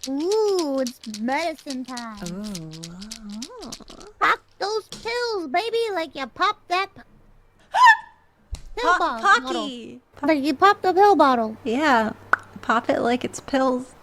Ooh, it's medicine time. Ooh. Pop those pills, baby. Like you pop that bottle. Pocky. Like you pop the pill bottle. Yeah. Pop it like it's pills.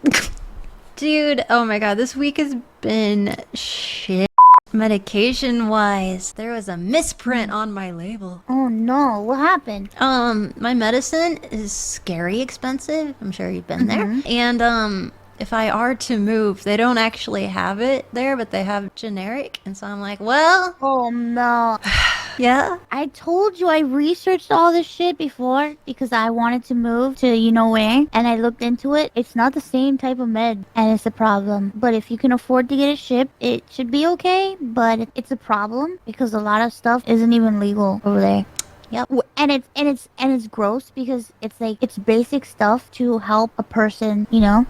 Dude, oh my god, this week has been shit. Medication wise, there was a misprint on my label. Oh no, what happened? My medicine is scary expensive. I'm sure you've been there. And if I are to move, they don't actually have it there, but they have generic. And so I'm like, well, Oh no. yeah. I told you I researched all this shit before because I wanted to move to you know where, and I looked into it. It's not the same type of med, and it's a problem. But if you can afford to get it shipped, it should be okay. But it's a problem because a lot of stuff isn't even legal over there. Yep. And it's gross because it's like it's basic stuff to help a person, you know.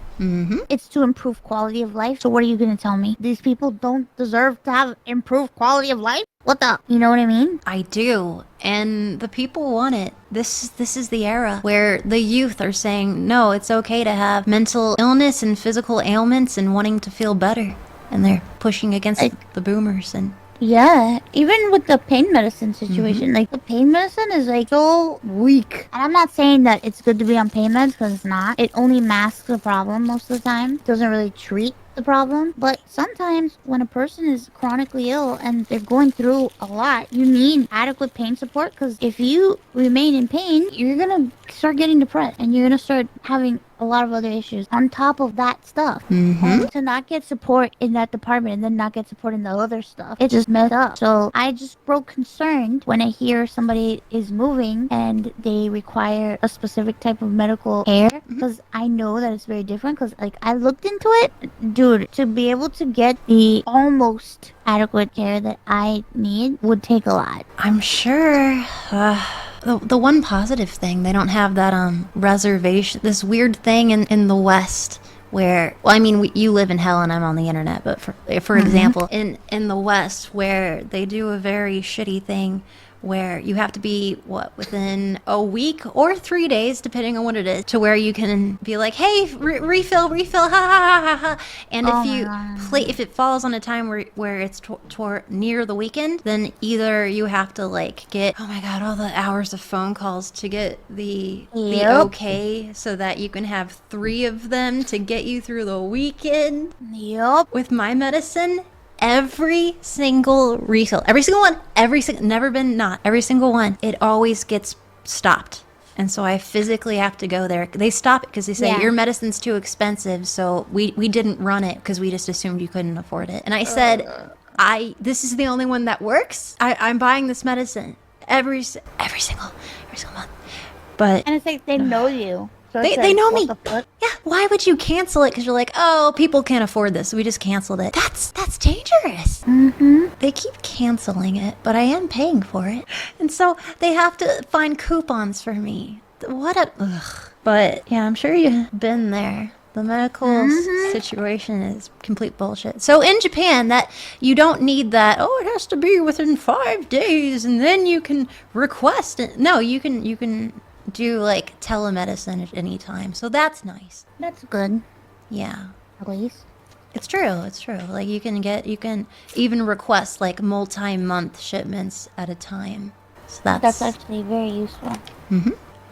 It's to improve quality of life. So what are you gonna tell me? These people don't deserve to have improved quality of life? What the? You know what I mean? I do. And the people want it. This is the era where the youth are saying, no, it's okay to have mental illness and physical ailments and wanting to feel better. And they're pushing against the boomers and Yeah, even with the pain medicine situation, like the pain medicine is like so weak. And I'm not saying that it's good to be on pain meds because it's not. It only masks the problem most of the time. It doesn't really treat the problem. But sometimes when a person is chronically ill and they're going through a lot, you need adequate pain support because if you remain in pain, you're gonna start getting depressed and you're gonna start having a lot of other issues on top of that stuff. And to not get support in that department and then not get support in the other stuff, it just messed up. So I just grow concerned when I hear somebody is moving and they require a specific type of medical care because I know that it's very different because like I looked into it, dude, to be able to get the almost adequate care that I need would take a lot. I'm sure. The one positive thing, they don't have that reservation, this weird thing in the West where, well, I mean, you live in hell and I'm on the internet, but for example, in the West where they do a very shitty thing where you have to be within a week or 3 days depending on what it is to where you can be like, hey, refill, ha ha ha ha. And if it falls on a time where it's near the weekend, then either you have to like get, oh my god, all the hours of phone calls to get the okay so that you can have 3 of them to get you through the weekend. Yup. With my medicine, every single refill, every single one, never been not, every single one, it always gets stopped. And so I physically have to go there. They stop it because they say, your medicine's too expensive, so we didn't run it because we just assumed you couldn't afford it. And I said, this is the only one that works. I'm buying this medicine every single month. But And it's like they know you. So they it's like, know what me. the fuck? Yeah, why would you cancel it? Because you're like, oh, people can't afford this, so we just canceled it. That's dangerous. They keep canceling it, but I am paying for it, and so they have to find coupons for me. What a ugh. But yeah, I'm sure you've been there. The medical situation is complete bullshit. So in Japan, that you don't need that. Oh, it has to be within 5 days, and then you can request it. No, you can do like telemedicine at any time, so that's nice. That's good, Yeah, at least. it's true. Like you can even request like multi-month shipments at a time. So That's actually very useful.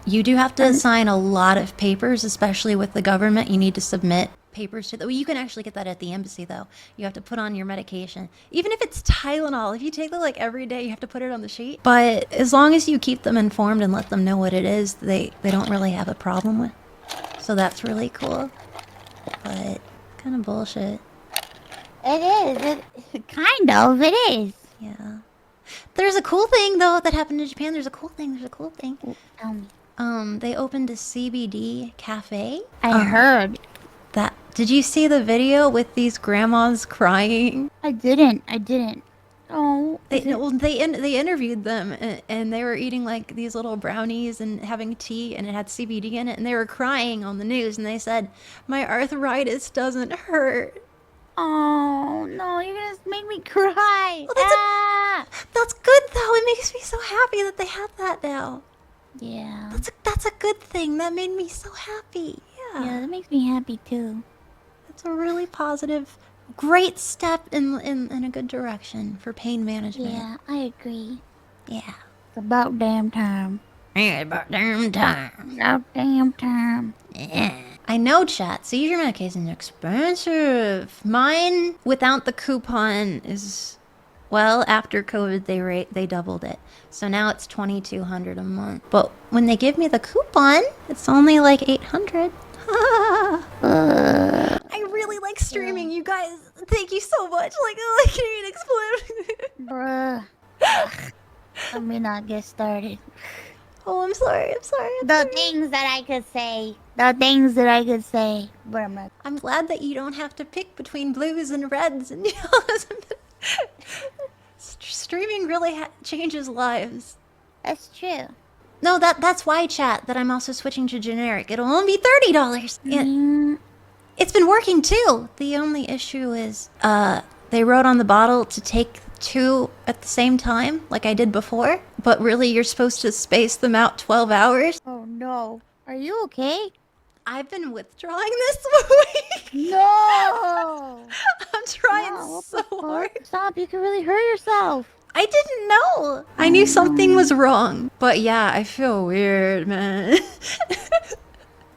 you do have to sign a lot of papers, especially with the government. You need to submit papers to you can actually get that at the embassy though. You have to put on your medication, even if it's Tylenol. If you take it like every day, you have to put it on the sheet. But as long as you keep them informed and let them know what it is, they don't really have a problem with. So that's really cool. But kind of bullshit. It is. Kind of. It is. Yeah. There's a cool thing though that happened in Japan. There's a cool thing. Tell me. They opened a CBD cafe. I heard. That did you see the video with these grandmas crying? I didn't. Oh. They interviewed them and they were eating like these little brownies and having tea and it had CBD in it and they were crying on the news and they said, my arthritis doesn't hurt. Oh no! You're gonna make me cry. Well, that's good though. It makes me so happy that they have that now. Yeah. That's a good thing. That made me so happy. Yeah, that makes me happy too. It's a really positive, great step in a good direction for pain management. Yeah, I agree. Yeah. It's about damn time. Yeah, about damn time. About damn time. Yeah. I know, chat. Seizure medication is expensive. Mine, without the coupon, is, well, after COVID, they doubled it. So now it's $2,200 a month. But when they give me the coupon, it's only like $800. I really like streaming, you guys. Thank you so much. Like, I can't explode. Bruh. Let me not get started. Oh, I'm sorry. The things that I could say. The things that I could say. But I'm not. I'm glad that you don't have to pick between blues and reds and yellows. Streaming really changes lives. That's true. No, that's why, chat, that I'm also switching to generic. It'll only be $30. Mm, It's been working too. The only issue is they wrote on the bottle to take 2 at the same time, like I did before. But really, you're supposed to space them out 12 hours. oh no. Are you okay? I've been withdrawing this week. No! I'm trying No, what so the fuck? hard. Stop, you can really hurt yourself. I didn't know. I knew something was wrong. But yeah, I feel weird, man.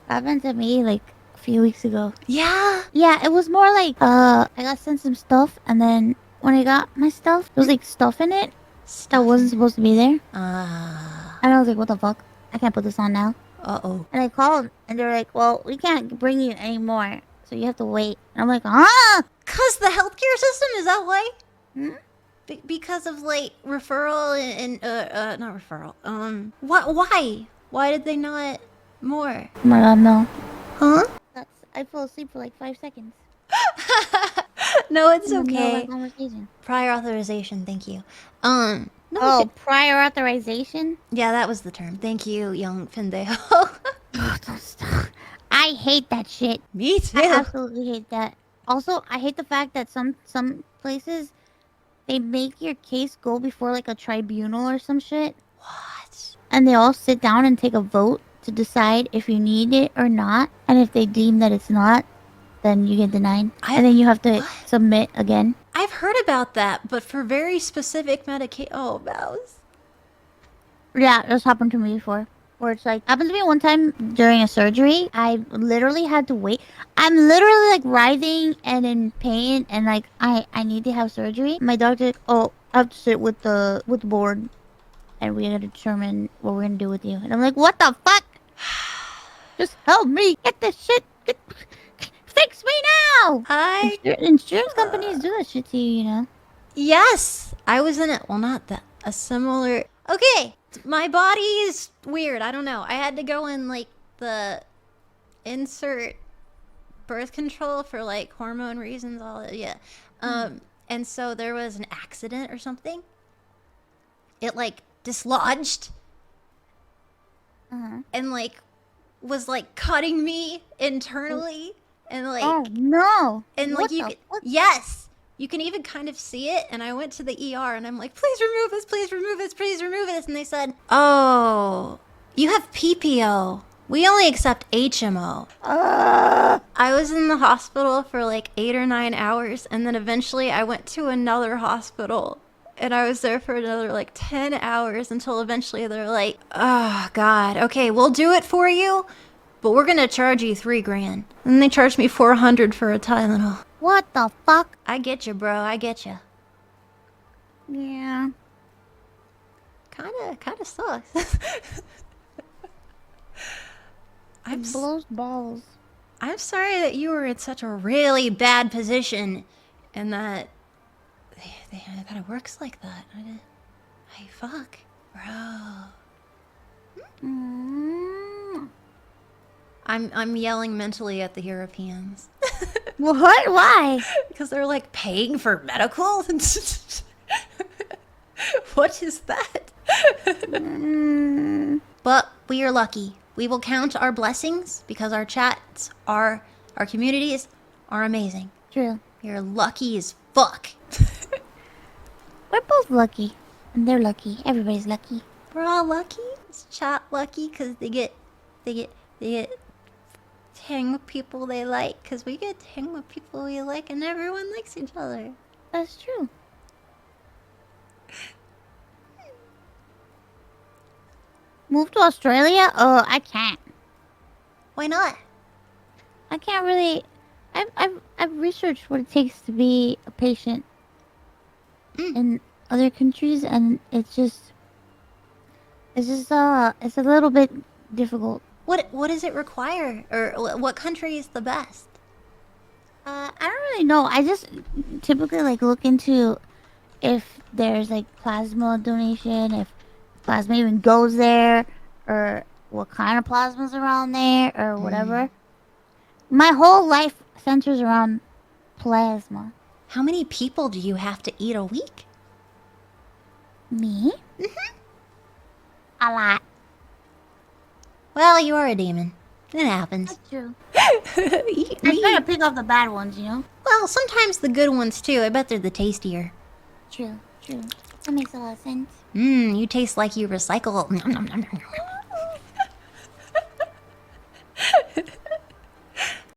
Happened to me like a few weeks ago. Yeah. Yeah, it was more like I got sent some stuff, and then when I got my stuff, there was like stuff in it that wasn't supposed to be there. And I was like, what the fuck? I can't put this on now. Uh-oh. And I called, and they're like, well, we can't bring you anymore, so you have to wait. And I'm like, huh? 'Cause the healthcare system, is that why? Hmm? Because of like referral and not referral. Why? Why did they not more? Oh my god, no. Huh? I fell asleep for like 5 seconds. No, it's In the middle of okay. my conversation. Prior authorization, thank you. No, Oh, prior authorization? yeah, that was the term. Thank you, young pendejo. Oh, don't stop. I hate that shit. Me too. I absolutely hate that. Also, I hate the fact that some places they make your case go before like a tribunal or some shit, What? and they all sit down and take a vote to decide if you need it or not. And if they deem that it's not, then you get denied, and then you have to submit again. I've heard about that, but for very specific medication. Oh, mouse. Yeah, that's happened to me before. Where it's like happened to me one time during a surgery. I literally had to wait. I'm literally like writhing and in pain, and like I need to have surgery. My doctor like, oh, I have to sit with the board, and we're gonna determine what we're gonna do with you. And I'm like, what the fuck? Just help me get this shit. Fix me now. Insurance companies do that shit to you, you know. Yes, I was in it. Well, not that. A similar. Okay, my body is weird. I don't know. I had to go in like the insert birth control for like hormone reasons. All that. Yeah. And so there was an accident or something. It like dislodged and like was like cutting me internally and like. Oh no. And like What you the could, fuck? yes, you can even kind of see it. And I went to the ER and I'm like, please remove this, please remove this, please remove this. And they said, oh, you have PPO. We only accept HMO. I was in the hospital for like 8 or 9 hours. And then eventually I went to another hospital. And I was there for another like 10 hours until eventually they're like, oh, God, okay, we'll do it for you. But we're gonna charge you $3,000. And they charged me $400 for a Tylenol. What the fuck? I get you, bro. I get you. Yeah. Kinda sucks. It blows balls. I'm sorry that you were in such a really bad position, and that that it works like that. Hey, fuck, bro. Mm. I'm yelling mentally at the Europeans. What? Why? Because they're like paying for medical? What is that? But we are lucky. We will count our blessings because our chats, our communities are amazing. True. You're lucky as fuck. We're both lucky. And they're lucky. Everybody's lucky. We're all lucky. Is chat lucky because they get hang with people they like, because we get to hang with people we like, and everyone likes each other. That's true. Move to Australia? Oh, I can't. Why not? I can't really. I've researched what it takes to be a patient in other countries, and it's it's a little bit difficult. What does it require, or what country is the best? I don't really know. I just typically like look into if there's like plasma donation, if plasma even goes there, or what kind of plasma's around there, or whatever. My whole life centers around plasma. How many people do you have to eat a week? Me? A lot. Well, you are a demon. It happens. That's true. Eat I me. try to pick off the bad ones, you know? Well, sometimes the good ones too. I bet they're the tastier. True. That makes a lot of sense. You taste like you recycle. Nom, nom, nom, nom, nom.